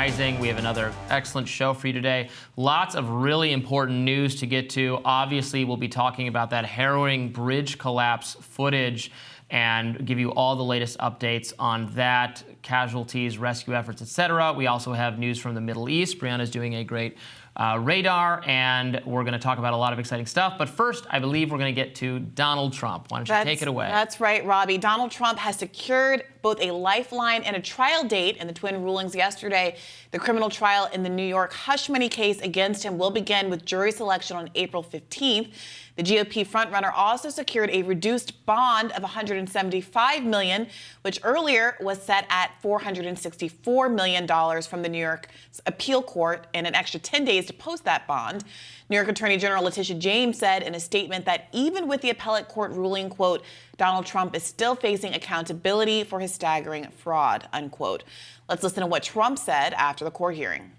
rising. We have another excellent show for you today. Lots of really important news to get to. Obviously, we'll be talking about that harrowing bridge collapse footage and give you all the latest updates on that, casualties, rescue efforts, etc. We also have news from the Middle East. Briahna is doing a great radar, and we're going to talk about a lot of exciting stuff. But first, I believe we're going to get to Donald Trump. Why don't you take it away? That's right, Robby. Donald Trump has secured both a lifeline and a trial date in the twin rulings yesterday. The criminal trial in the New York hush money case against him will begin with jury selection on April 15th. The GOP frontrunner also secured a reduced bond of $175 million, which earlier was set at $464 million from the New York appeal court, and an extra 10 days to post that bond. New York Attorney General Letitia James said in a statement that even with the appellate court ruling, quote, Donald Trump is still facing accountability for his staggering fraud, unquote. Let's listen to what Trump said after the court hearing.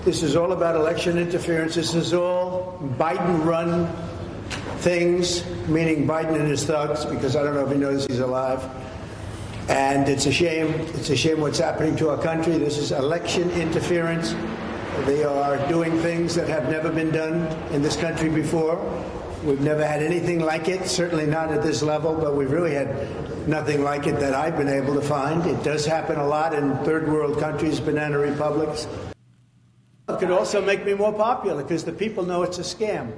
This is all about election interference. This is all Biden-run things, meaning Biden and his thugs, because I don't know if he knows he's alive. And it's a shame. It's a shame what's happening to our country. This is election interference. They are doing things that have never been done in this country before. We've never had anything like it, certainly not at this level, but we've really had nothing like it that I've been able to find. It does happen a lot in third world countries, banana republics. It could also make me more popular because the people know it's a scam.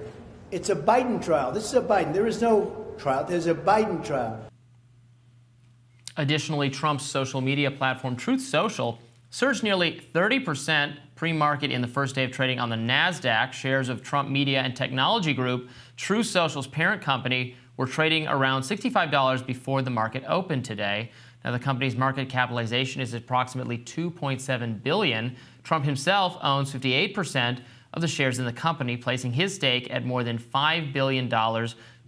It's a Biden trial. This is a Biden. There is no trial. There's a Biden trial. Additionally, Trump's social media platform, Truth Social, surged nearly 30% pre-market in the first day of trading on the NASDAQ. Shares of Trump Media and Technology Group, Truth Social's parent company, were trading around $65 before the market opened today. Now, the company's market capitalization is approximately $2.7 billion. Trump himself owns 58% of the shares in the company, placing his stake at more than $5 billion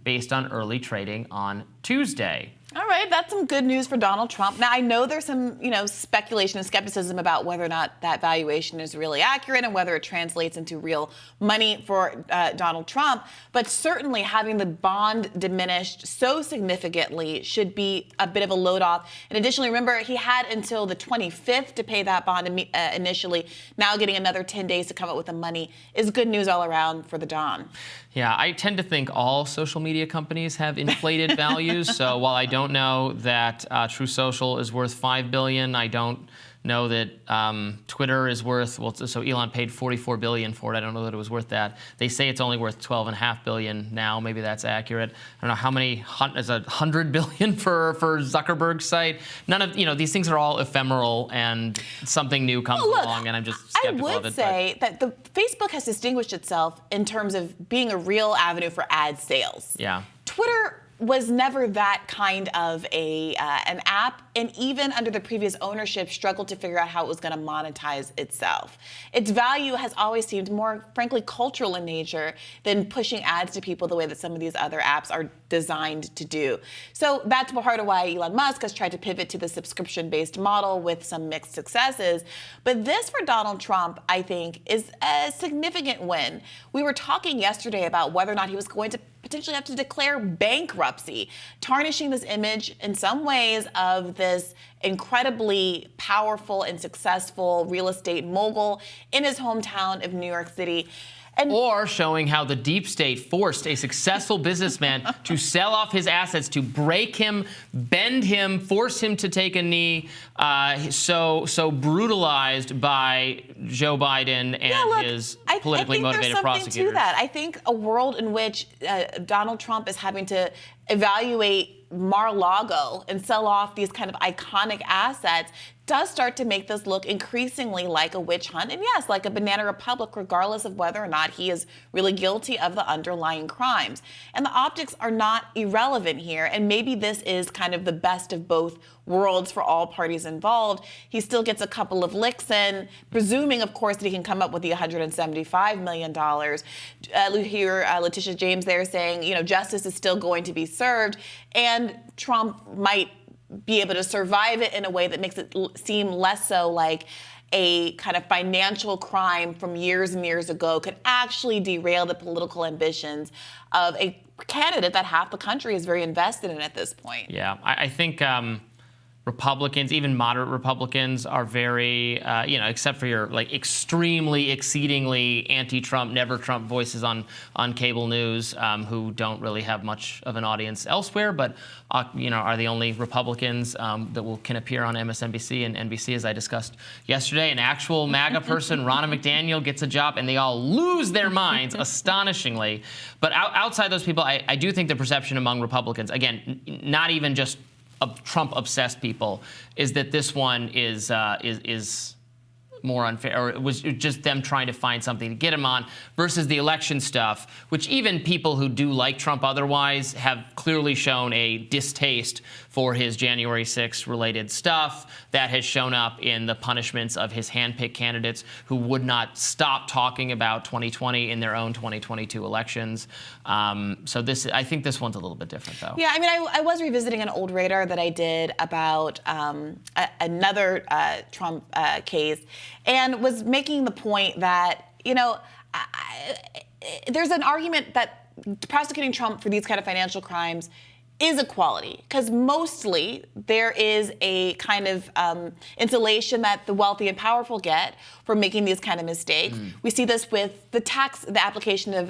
based on early trading on Tuesday. All right, that's some good news for Donald Trump. Now, I know there's some, speculation and skepticism about whether or not that valuation is really accurate and whether it translates into real money for Donald Trump. But certainly having the bond diminished so significantly should be a bit of a load off. And additionally, remember, he had until the 25th to pay that bond initially. Now getting another 10 days to come up with the money is good news all around for the Don. Yeah, I tend to think all social media companies have inflated values. So while I don't know that True Social is worth $5 billion, I don't know that Twitter is worth, so Elon paid $44 billion for it. I don't know that it was worth that. They say it's only worth $12.5 billion now. Maybe that's accurate. I don't know how many, is it $100 billion for Zuckerberg's site? None of, these things are all ephemeral, and something new comes along, and I'm just skeptical of it. I would say that the Facebook has distinguished itself in terms of being a real avenue for ad sales. Yeah. Twitter was never that kind of an app, and even under the previous ownership struggled to figure out how it was going to monetize itself. Its value has always seemed more, frankly, cultural in nature than pushing ads to people the way that some of these other apps are designed to do. So that's part of why Elon Musk has tried to pivot to the subscription-based model with some mixed successes. But this, for Donald Trump, I think, is a significant win. We were talking yesterday about whether or not he was going to potentially have to declare bankruptcy, tarnishing this image in some ways of this incredibly powerful and successful real estate mogul in his hometown of New York City. Or showing how the deep state forced a successful businessman to sell off his assets, to break him, bend him, force him to take a knee, so brutalized by Joe Biden and his politically motivated prosecutors. I think there's something to that. I think a world in which Donald Trump is having to evaluate Mar-a-Lago and sell off these kind of iconic assets does start to make this look increasingly like a witch hunt, and yes, like a banana republic, regardless of whether or not he is really guilty of the underlying crimes. And the optics are not irrelevant here, and maybe this is kind of the best of both worlds for all parties involved. He still gets a couple of licks in, presuming, of course, that he can come up with the $175 million. Hear Letitia James there saying, justice is still going to be served, and Trump might be able to survive it in a way that makes it seem less so like a kind of financial crime from years and years ago could actually derail the political ambitions of a candidate that half the country is very invested in at this point. Yeah, I think Republicans, even moderate Republicans, are very, except for your like extremely, exceedingly anti-Trump, never Trump voices on cable news, who don't really have much of an audience elsewhere, but are the only Republicans that can appear on MSNBC and NBC, as I discussed yesterday. An actual MAGA person, Ronna McDaniel, gets a job, and they all lose their minds astonishingly. But outside those people, I do think the perception among Republicans, again, not even just of Trump-obsessed people, is that this one is more unfair, or it was just them trying to find something to get him on, versus the election stuff, which even people who do like Trump otherwise have clearly shown a distaste for his January 6th related stuff that has shown up in the punishments of his handpicked candidates who would not stop talking about 2020 in their own 2022 elections. So I think this one's a little bit different, though. Yeah, I mean, I was revisiting an old radar that I did about another Trump case, and was making the point that, there's an argument that prosecuting Trump for these kind of financial crimes is equality, because mostly there is a kind of insulation that the wealthy and powerful get for making these kind of mistakes. We see this with the application of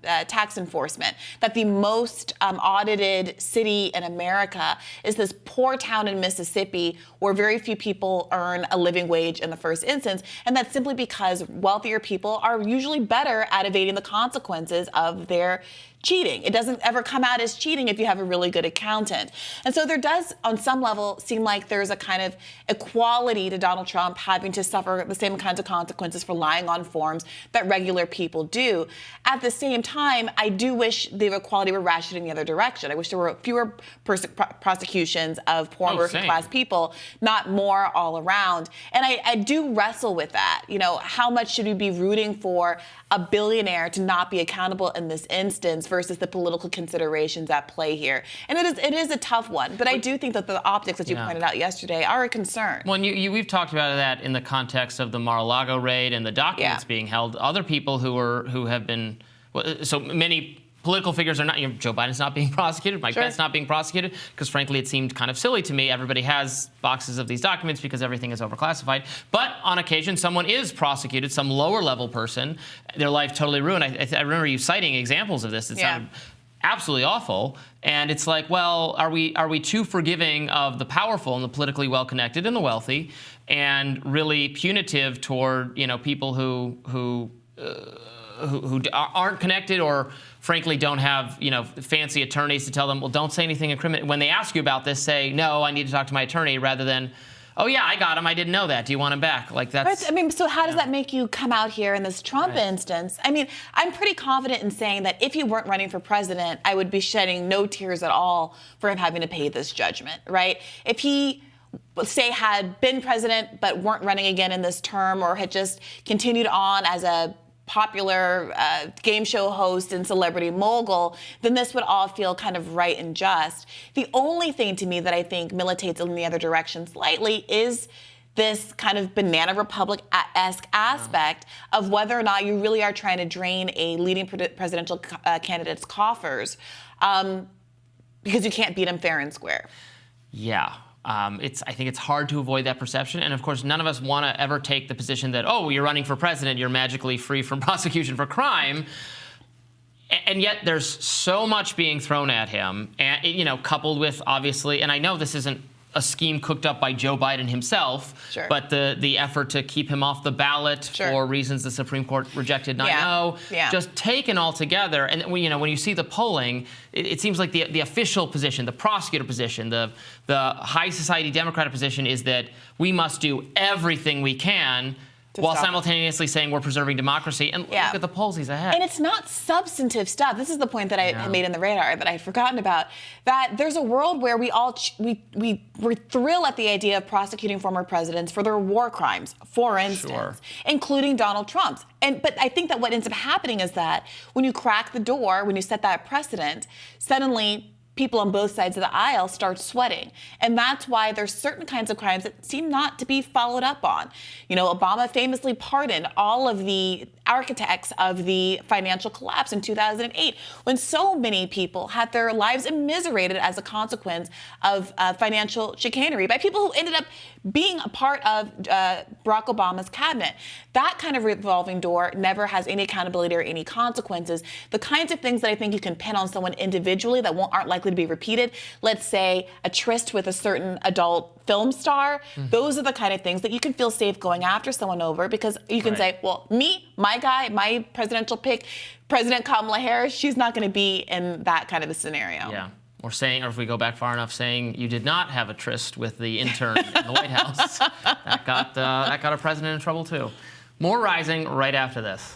tax enforcement, that the most audited city in America is this poor town in Mississippi where very few people earn a living wage in the first instance, and that's simply because wealthier people are usually better at evading the consequences of their cheating. It doesn't ever come out as cheating if you have a really good accountant. And so there does, on some level, seem like there's a kind of equality to Donald Trump having to suffer the same kinds of consequences for lying on forms that regular people do. At the same time, I do wish the equality were ratcheted in the other direction. I wish there were fewer prosecutions of poor and working class people, not more all around. And I do wrestle with that. How much should we be rooting for a billionaire to not be accountable in this instance versus the political considerations at play here? And it is a tough one, but I do think that the optics, as you pointed out yesterday, are a concern. Well, we've talked about that in the context of the Mar-a-Lago raid and the documents being held. Other people who have been, so many political figures are not, Joe Biden's not being prosecuted, Mike Pence not being prosecuted, because frankly it seemed kind of silly to me. Everybody has boxes of these documents because everything is overclassified. But on occasion, someone is prosecuted, some lower level person, their life totally ruined. I remember you citing examples of this. It sounded absolutely awful. And it's like, well, are we too forgiving of the powerful and the politically well-connected and the wealthy, and really punitive toward people who aren't connected, or frankly don't have fancy attorneys to tell them, well, don't say anything incriminating. When they ask you about this, say, no, I need to talk to my attorney, rather than, oh yeah, I got him, I didn't know that, do you want him back? Like that's. So how does that make you come out here in this Trump instance? I mean, I'm pretty confident in saying that if he weren't running for president, I would be shedding no tears at all for him having to pay this judgment, right? If he, say, had been president but weren't running again in this term, or had just continued on as a popular game show host and celebrity mogul, then this would all feel kind of right and just. The only thing to me that I think militates in the other direction slightly is this kind of banana republic-esque aspect of whether or not you really are trying to drain a leading presidential candidate's coffers, because you can't beat him fair and square. Yeah. I think it's hard to avoid that perception. And of course, none of us want to ever take the position that, oh, you're running for president, you're magically free from prosecution for crime. And yet there's so much being thrown at him, and, coupled with, obviously, and I know this isn't a scheme cooked up by Joe Biden himself, but the effort to keep him off the ballot for reasons the Supreme Court rejected, just taken all together. And when you see the polling, it seems like the official position, the prosecutor position, the high society Democratic position is that we must do everything we can while simultaneously saying we're preserving democracy. And look at the polls he's ahead. And it's not substantive stuff. This is the point that I made in the radar that I had forgotten about, that there's a world where we thrill at the idea of prosecuting former presidents for their war crimes, for instance, including Donald Trump's. But I think that what ends up happening is that when you crack the door, when you set that precedent, suddenly people on both sides of the aisle start sweating. And that's why there's certain kinds of crimes that seem not to be followed up on. You know, Obama famously pardoned all of the architects of the financial collapse in 2008, when so many people had their lives immiserated as a consequence of financial chicanery by people who ended up being a part of Barack Obama's cabinet. That kind of revolving door never has any accountability or any consequences. The kinds of things that I think you can pin on someone individually that aren't likely to be repeated, let's say a tryst with a certain adult film star, those are the kind of things that you can feel safe going after someone over, because you can say, well, me, my guy, my presidential pick, President Kamala Harris, she's not going to be in that kind of a scenario. Yeah. Or saying, or if we go back far enough, saying you did not have a tryst with the intern in the White House. That got a president in trouble too. More Rising right after this.